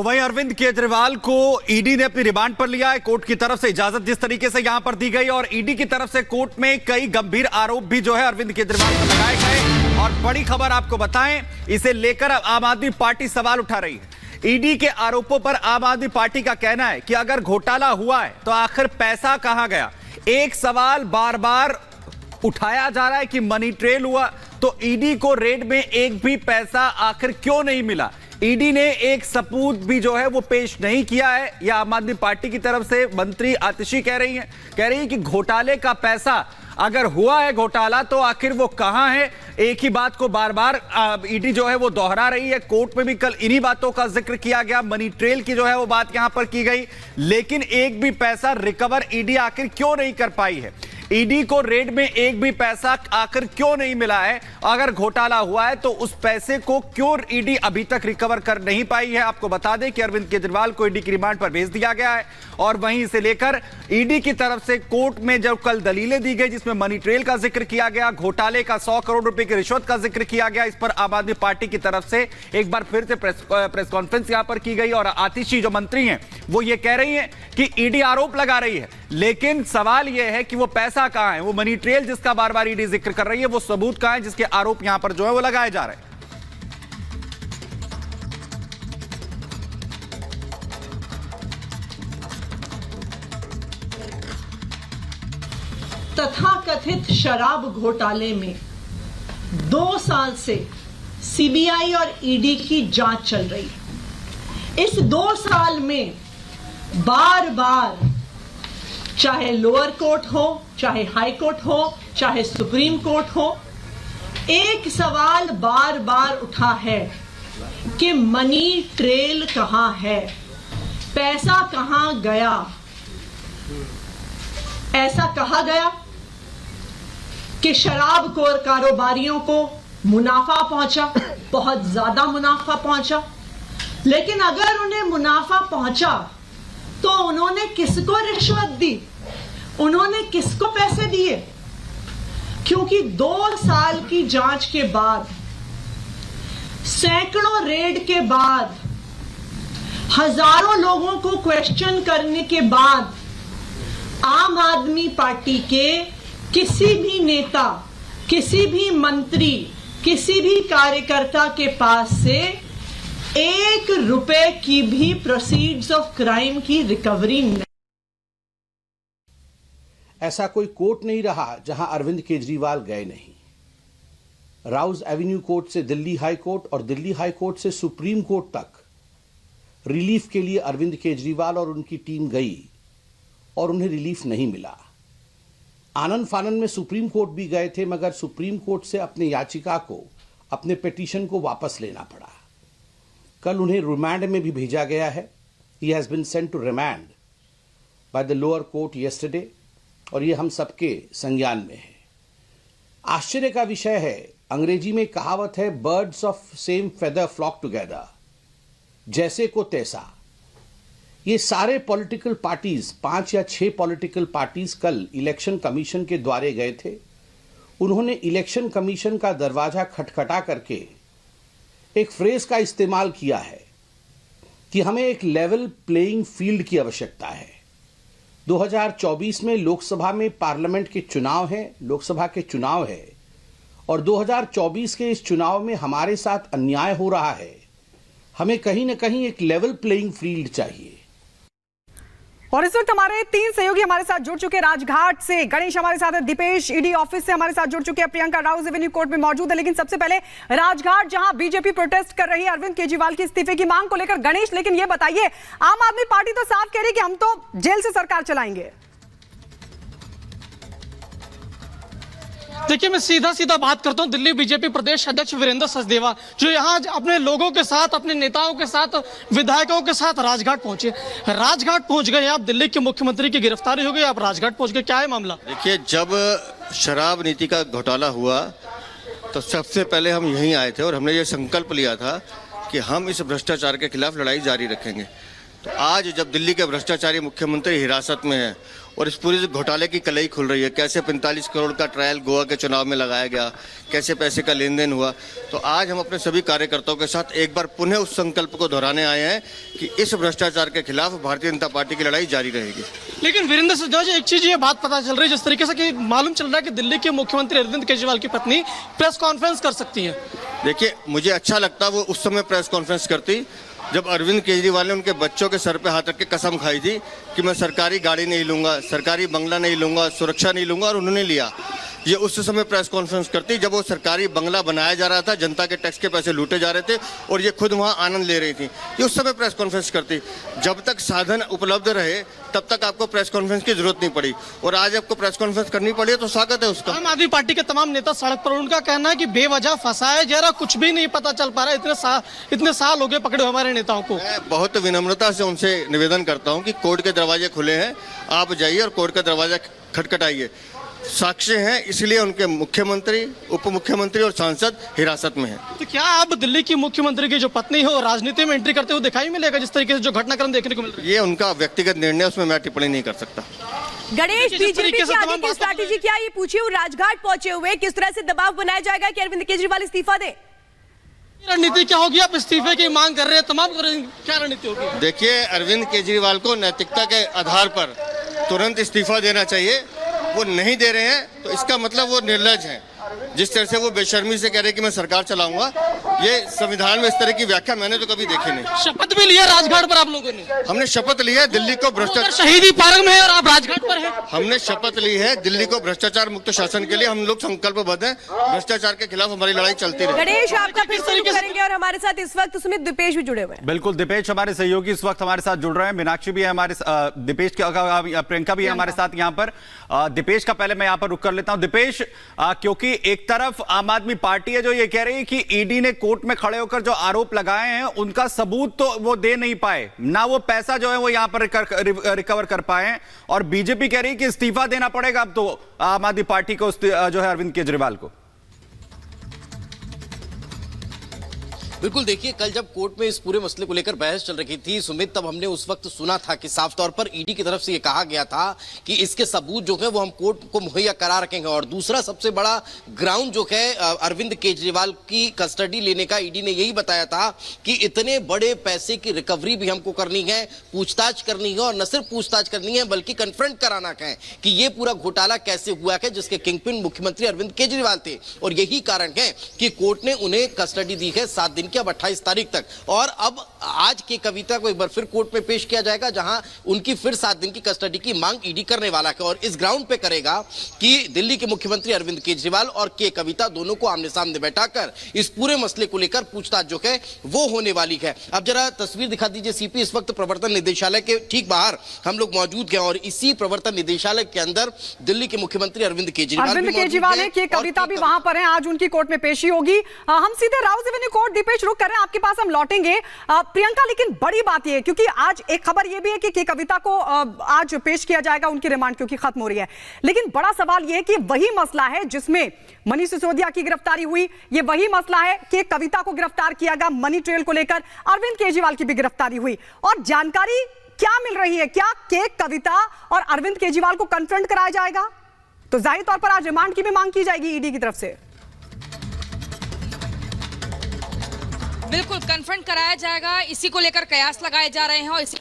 तो वहीं अरविंद केजरीवाल को ईडी ने अपनी रिमांड पर लिया है। कोर्ट की तरफ से इजाजत जिस तरीके से यहां पर दी गई और ईडी की तरफ से कोर्ट में कई गंभीर आरोप भी जो है अरविंद केजरीवाल पर लगाए गए। और बड़ी खबर आपको बताएं, इसे लेकर आम आदमी पार्टी सवाल उठा रही है। ईडी के आरोपों पर आम आदमी पार्टी का कहना है कि अगर घोटाला हुआ है तो आखिर पैसा कहां गया। एक सवाल बार बार उठाया जा रहा है कि मनी ट्रेल हुआ तो ईडी को रेड में एक भी पैसा आखिर क्यों नहीं मिला। ईडी ने एक सबूत भी जो है वो पेश नहीं किया है। या आम आदमी पार्टी की तरफ से मंत्री आतिशी कह रही हैं कि घोटाले का पैसा अगर हुआ है घोटाला तो आखिर वो कहां है। एक ही बात को बार बार ईडी जो है वो दोहरा रही है। कोर्ट में भी कल इन्हीं बातों का जिक्र किया गया, मनी ट्रेल की जो है वो बात यहां पर की गई, लेकिन एक भी पैसा रिकवर ईडी आखिर क्यों नहीं कर पाई है। ईडी को रेड में एक भी पैसा आखिर क्यों नहीं मिला है। अगर घोटाला हुआ है तो उस पैसे को क्यों ईडी अभी तक रिकवर कर नहीं पाई है। आपको बता दें कि अरविंद केजरीवाल को ईडी की रिमांड पर भेज दिया गया है और वहीं इसे लेकर ईडी की तरफ से कोर्ट में जब कल दलीलें दी गई जिसमें मनी ट्रेल का जिक्र किया गया, घोटाले का 100 करोड़ रुपए की रिश्वत का जिक्र किया गया, इस पर आम आदमी पार्टी की तरफ से एक बार फिर से प्रेस कॉन्फ्रेंस यहां पर की गई। और आतिशी जो मंत्री हैं वो ये कह रही हैं कि ईडी आरोप लगा रही है, लेकिन सवाल यह है कि वो पैसा कहां है, वो मनी ट्रेल जिसका बार बार ईडी जिक्र कर रही है वो सबूत कहां है जिसके आरोप यहां पर जो है वो लगाए जा रहे हैं। तथाकथित शराब घोटाले में 2 साल से सीबीआई और ईडी की जांच चल रही है। इस 2 साल में बार बार चाहे लोअर कोर्ट हो, चाहे हाई कोर्ट हो, चाहे सुप्रीम कोर्ट हो, एक सवाल बार बार उठा है कि मनी ट्रेल कहां है, पैसा कहां गया। ऐसा कहा गया कि शराब कारोबारियों को मुनाफा पहुंचा, बहुत ज्यादा मुनाफा पहुंचा, लेकिन अगर उन्हें मुनाफा पहुंचा तो उन्होंने किसको रिश्वत दी, उन्होंने किसको पैसे दिए। क्योंकि 2 साल की जांच के बाद, सैकड़ों रेड के बाद, हजारों लोगों को क्वेश्चन करने के बाद आम आदमी पार्टी के किसी भी नेता, किसी भी मंत्री, किसी भी कार्यकर्ता के पास से 1 रुपए की भी प्रोसीड्स ऑफ क्राइम की रिकवरी नहीं। ऐसा कोई कोर्ट नहीं रहा जहां अरविंद केजरीवाल गए नहीं। राउज एवेन्यू कोर्ट से दिल्ली हाई कोर्ट और दिल्ली हाई कोर्ट से सुप्रीम कोर्ट तक रिलीफ के लिए अरविंद केजरीवाल और उनकी टीम गई और उन्हें रिलीफ नहीं मिला। आनंद फानन में सुप्रीम कोर्ट भी गए थे, मगर सुप्रीम कोर्ट से अपने याचिका को, अपने पिटीशन को वापस लेना पड़ा। कल उन्हें रिमांड में भी भेजा गया है। He has been sent to remand by the lower court yesterday और ये हम सबके संज्ञान में है। आश्चर्य का विषय है, अंग्रेजी में कहावत है, birds of same feather flock together, जैसे को तैसा। ये सारे पॉलिटिकल पार्टीज, 5 या 6 पॉलिटिकल पार्टीज कल इलेक्शन कमीशन के द्वारे गए थे। उन्होंने इलेक्शन कमीशन का दरवाजा खटखटा करके एक फ्रेज का इस्तेमाल किया है कि हमें एक लेवल प्लेइंग फील्ड की आवश्यकता है। 2024 में लोकसभा में पार्लियामेंट के चुनाव हैं, लोकसभा के चुनाव है और 2024 के इस चुनाव में हमारे साथ अन्याय हो रहा है। हमें कहीं ना कहीं एक लेवल प्लेइंग फील्ड चाहिए। और इस वक्त हमारे 3 सहयोगी हमारे साथ जुड़ चुके। राजघाट से गणेश हमारे साथ है, दीपेश ईडी ऑफिस से हमारे साथ जुड़ चुके हैं, प्रियंका राउज एवेन्यू कोर्ट में मौजूद है। लेकिन सबसे पहले राजघाट, जहां बीजेपी प्रोटेस्ट कर रही है अरविंद केजरीवाल की इस्तीफे की मांग को लेकर। गणेश, लेकिन ये बताइए, आम आदमी पार्टी तो साफ कह रही है कि हम तो जेल से सरकार चलाएंगे। देखिए, मैं सीधा बात करता हूं दिल्ली बीजेपी प्रदेश अध्यक्ष वीरेंद्र सचदेवा, जो यहां अपने लोगों के साथ, अपने नेताओं के साथ, विधायकों के साथ राजघाट पहुंचे। राजघाट पहुंच गए आप, दिल्ली के मुख्यमंत्री की गिरफ्तारी हो गई, आप राजघाट पहुंच गए, क्या है मामला? देखिए, जब शराब नीति का घोटाला हुआ तो सबसे पहले हम यहीं आए थे और हमने ये संकल्प लिया था कि हम इस भ्रष्टाचार के खिलाफ लड़ाई जारी रखेंगे। तो आज जब दिल्ली के भ्रष्टाचारी मुख्यमंत्री हिरासत में है और इस पूरे घोटाले की कलई खुल रही है, कैसे 45 करोड़ का ट्रायल गोवा के चुनाव में लगाया गया, कैसे पैसे का लेन देन हुआ, तो आज हम अपने सभी कार्यकर्ताओं के साथ एक बार पुनः उस संकल्प को दोहराने आए हैं कि इस भ्रष्टाचार के खिलाफ भारतीय जनता पार्टी की लड़ाई जारी रहेगी। लेकिन वीरेंद्र सचदेवा जी, एक चीज ये बात पता चल रही है जिस तरीके से कि मालूम चल रहा है कि दिल्ली के मुख्यमंत्री अरविंद केजरीवाल की पत्नी प्रेस कॉन्फ्रेंस कर सकती है। देखिए, मुझे अच्छा लगता वो उस समय प्रेस कॉन्फ्रेंस करती जब अरविंद केजरीवाल ने उनके बच्चों के सर पे हाथ रख के कसम खाई थी कि मैं सरकारी गाड़ी नहीं लूंगा, सरकारी बंगला नहीं लूंगा, सुरक्षा नहीं लूंगा, और उन्होंने लिया। ये उस समय प्रेस कॉन्फ्रेंस करती जब वो सरकारी बंगला बनाया जा रहा था, जनता के टैक्स के पैसे लूटे जा रहे थे और ये खुद वहाँ आनंद ले रही थी। ये उस समय प्रेस कॉन्फ्रेंस करती। जब तक साधन उपलब्ध रहे तब तक आपको प्रेस कॉन्फ्रेंस की जरूरत नहीं पड़ी, और आज आपको प्रेस कॉन्फ्रेंस करनी पड़ी है तो स्वागत है उसका। आम आदमी पार्टी के तमाम नेता सड़क पर, उनका कहना है कि बेवजह फंसाया जा रहा, कुछ भी नहीं पता चल पा रहा, इतने साल हो गए पकड़े हमारे नेताओं को। मैं बहुत विनम्रता से उनसे निवेदन करता हूँ कि कोर्ट के दरवाजे खुले हैं, आप जाइए और कोर्ट का दरवाजा खटखटाइए। साक्ष्य हैं, इसलिए उनके मुख्यमंत्री, उप मुख्यमंत्री और सांसद हिरासत में हैं। तो क्या अब दिल्ली की मुख्यमंत्री की जो पत्नी है वो राजनीति में एंट्री करते हुए दिखाई मिलेगा, जिस तरीके से जो घटनाक्रम देखने को मिल रहा है? ये उनका व्यक्तिगत निर्णय, उसमें मैं टिप्पणी नहीं कर सकता। गणेश, जिस बीजेपी तरीके से की आगे तमाम की स्ट्रैटेजी क्या है ये पूछिए। राजघाट पहुंचे हुए किस तरह से दबाव बनाया जाएगा कि अरविंद केजरीवाल इस्तीफा दे? रणनीति क्या होगी? आप इस्तीफे की मांग कर रहे हैं, तमाम क्या रणनीति होगी? देखिए, अरविंद केजरीवाल को नैतिकता के आधार पर तुरंत इस्तीफा देना चाहिए। वो नहीं दे रहे हैं तो इसका मतलब वो निर्लज हैं। जिस तरह से वो बेशर्मी से कह रहे हैं कि मैं सरकार चलाऊंगा, ये संविधान में इस तरह की व्याख्या मैंने तो कभी देखी नहीं। शपथ भी लिया राजघाट पर आप लोगों ने? हमने शपथ ली है दिल्ली को भ्रष्टाचार, शहीदी पार्क में है और आप राजघाट पर हैं। हमने शपथ ली है दिल्ली को भ्रष्टाचार मुक्त शासन के लिए। हम लोग संकल्पबद्ध हैं, भ्रष्टाचार के खिलाफ हमारी लड़ाई चलती रहे। गणेश, आपका फिर शुरू करेंगे और हमारे साथ इस वक्त सुमित दीपेश भी जुड़े हुए हैं। बिल्कुल, दीपेश हमारे सहयोगी इस वक्त हमारे साथ जुड़ रहे हैं। मीनाक्षी भी है हमारे, दीपेश प्रियंका भी है हमारे साथ यहाँ पर। दीपेश का पहले मैं यहाँ पर रुक कर लेता हूँ। दीपेश, क्योंकि एक तरफ आम आदमी पार्टी है जो ये कह रही है कि ईडी ने कोर्ट में खड़े होकर जो आरोप लगाए हैं उनका सबूत तो वो दे नहीं पाए, ना वो पैसा जो है वो यहां पर रिकवर कर पाए, और बीजेपी कह रही है कि इस्तीफा देना पड़ेगा अब तो आम आदमी पार्टी को, जो है अरविंद केजरीवाल को। बिल्कुल, देखिए, कल जब कोर्ट में इस पूरे मसले को लेकर बहस चल रही थी सुमित, तब हमने उस वक्त सुना था कि साफ तौर पर ईडी की तरफ से ये कहा गया था कि इसके सबूत जो है वो हम कोर्ट को मुहैया करा रखेंगे। और दूसरा सबसे बड़ा ग्राउंड जो है अरविंद केजरीवाल की कस्टडी लेने का, ईडी ने यही बताया था कि इतने बड़े पैसे की रिकवरी भी हमको करनी है, पूछताछ करनी है, और न सिर्फ पूछताछ करनी है बल्कि कन्फ्रंट कराना है कि ये पूरा घोटाला कैसे हुआ है, जिसके किंगपिन मुख्यमंत्री अरविंद केजरीवाल थे। और यही कारण है कि कोर्ट ने उन्हें कस्टडी दी है 7 दिन की, अब 28 तारीख तक। और अब आज की कविता को एक बार फिर कोर्ट में पेश किया जाएगा, जहां उनकी फिर 7 दिन की कस्टडी की मांग ईडी करने वाला है, और इस ग्राउंड पे करेगा कि दिल्ली के मुख्यमंत्री अरविंद केजरीवाल और के कविता दोनों को आमने सामने बैठाकर इस पूरे मसले को लेकर पूछताछ जो है वो होने वाली है। अब जरा तस्वीर दिखा दीजिए सीपी, इस वक्त प्रवर्तन निदेशालय के ठीक बाहर हम लोग मौजूद हैं, और इसी प्रवर्तन निदेशालय के अंदर दिल्ली के मुख्यमंत्री अरविंद केजरीवाल के कविता भी वहां पर है। आज उनकी कोर्ट में पेशी होगी। हम सीधे राउज एवेन्यू कोर्ट दीपेश रुक कर रहे हैं, आपके पास हम लौटेंगे। प्रियंका, लेकिन बड़ी बात यह है, क्योंकि आज एक खबर यह भी है कि कविता को आज पेश किया जाएगा, उनकी रिमांड क्योंकि खत्म हो रही है, लेकिन बड़ा सवाल यह है कि वही मसला है जिसमें मनीष सिसोदिया की गिरफ्तारी हुई, ये वही मसला है कि कविता को गिरफ्तार किया गया, मनी ट्रेल को लेकर अरविंद केजरीवाल की भी गिरफ्तारी हुई। और जानकारी क्या मिल रही है, क्या के कविता और अरविंद केजरीवाल को कन्फ्रंट कराया जाएगा? तो जाहिर तौर पर आज रिमांड की भी मांग की जाएगी ईडी की तरफ से। बिल्कुल कन्फ्रंट कराया जाएगा, इसी को लेकर कयास लगाए जा रहे हैं और इसी